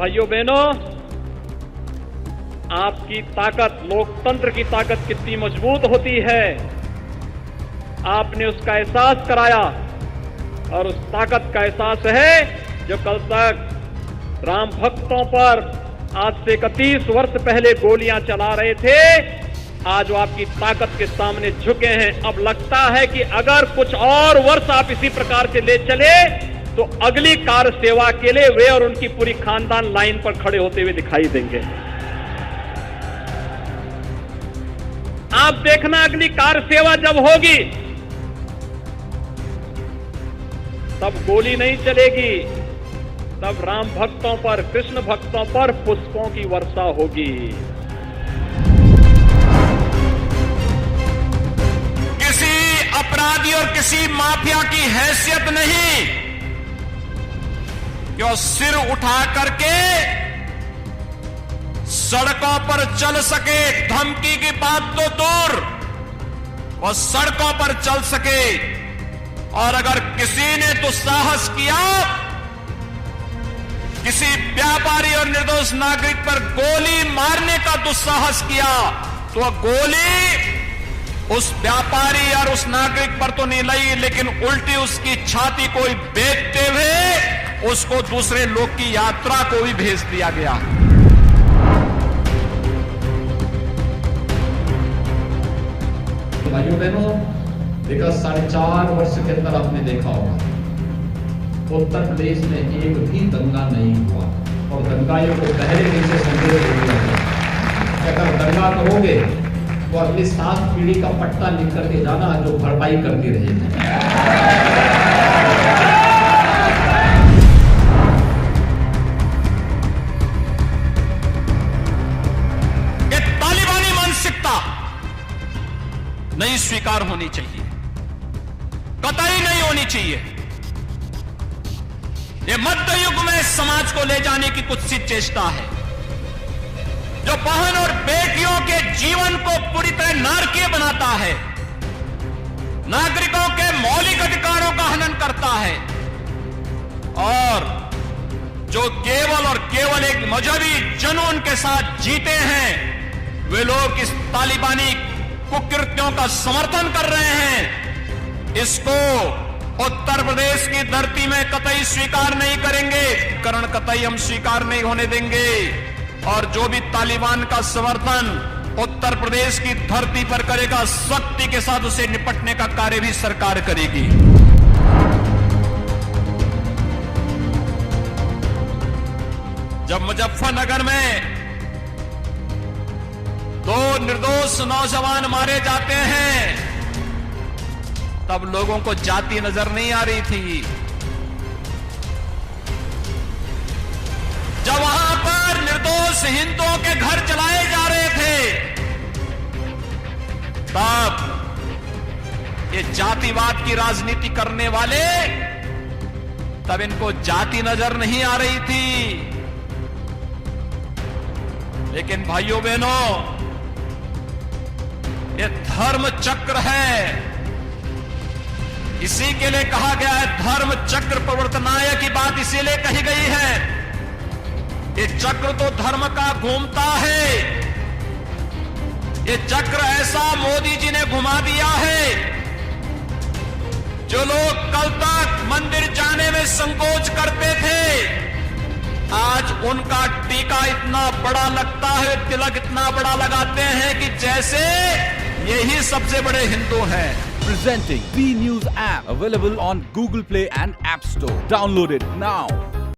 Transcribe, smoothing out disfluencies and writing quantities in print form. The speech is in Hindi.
भाइयों बहनों, आपकी ताकत, लोकतंत्र की ताकत कितनी मजबूत होती है, आपने उसका एहसास कराया। और उस ताकत का एहसास है जो कल तक राम भक्तों पर आज से 31 वर्ष पहले गोलियां चला रहे थे, आज वो आपकी ताकत के सामने झुके हैं। अब लगता है कि अगर कुछ और वर्ष आप इसी प्रकार से ले चले तो अगली कार्य सेवा के लिए वे और उनकी पूरी खानदान लाइन पर खड़े होते हुए दिखाई देंगे। आप देखना, अगली कार्य सेवा जब होगी तब गोली नहीं चलेगी, तब राम भक्तों पर, कृष्ण भक्तों पर पुष्पों की वर्षा होगी। किसी अपराधी और किसी माफिया की हैसियत नहीं कि वो सिर उठा करके सड़कों पर चल सके। धमकी की बात तो दूर, वो सड़कों पर चल सके। और अगर किसी ने दुस्साहस किया, किसी व्यापारी और निर्दोष नागरिक पर गोली मारने का दुस्साहस किया, तो गोली उस व्यापारी और उस नागरिक पर तो नहीं लगी, लेकिन उल्टी उसकी छाती को बेचते हुए उसको दूसरे लोग की यात्रा को भी भेज दिया गया। भाइयों बहनों, विगत 4.5 वर्ष के अंदर आपने देखा होगा उत्तर प्रदेश में एक भी दंगा नहीं हुआ, और दंगाइयों को पहले दिन से संदेश दिया गया। अगर दंगा करोगे तो अगली 7 पीढ़ी का पट्टा लिख करके जाना, जो भरपाई करती रहेगी। ये तालिबानी मानसिकता नहीं स्वीकार होनी चाहिए, कतई नहीं होनी चाहिए। ये मध्य युग में समाज को ले जाने की कुत्सित चेष्टा है, जो बहन और बेटियों के जीवन को पूरी तरह नारकीय बनाता है, नागरिकों के मौलिक अधिकारों का हनन करता है, और जो केवल और केवल एक मजहबी जुनून के साथ जीते हैं, वे लोग इस तालिबानी कुकृत्यों का समर्थन कर रहे हैं। इसको उत्तर प्रदेश की धरती में कतई स्वीकार नहीं करेंगे, करण कतई हम स्वीकार नहीं होने देंगे। और जो भी तालिबान का समर्थन उत्तर प्रदेश की धरती पर करेगा, सख्ती के साथ उसे निपटने का कार्य भी सरकार करेगी। जब मुजफ्फरनगर में 2 निर्दोष नौजवान मारे जाते हैं, तब लोगों को जाति नजर नहीं आ रही थी। जब वहां पर निर्दोष हिंदुओं के घर जलाए जा रहे थे, तब ये जातिवाद की राजनीति करने वाले, तब इनको जाति नजर नहीं आ रही थी। लेकिन भाइयों बहनों, ये धर्म चक्र है। इसी के लिए कहा गया है, धर्म चक्र प्रवर्तनाय की बात इसीलिए कही गई है। ये चक्र तो धर्म का घूमता है। ये चक्र ऐसा मोदी जी ने घुमा दिया है, जो लोग कल तक मंदिर जाने में संकोच करते थे, आज उनका टीका इतना बड़ा लगता है, तिलक इतना बड़ा लगाते हैं कि जैसे यही सबसे बड़े हिंदू हैं। Presenting B News app, available on Google Play and App Store. Download it now.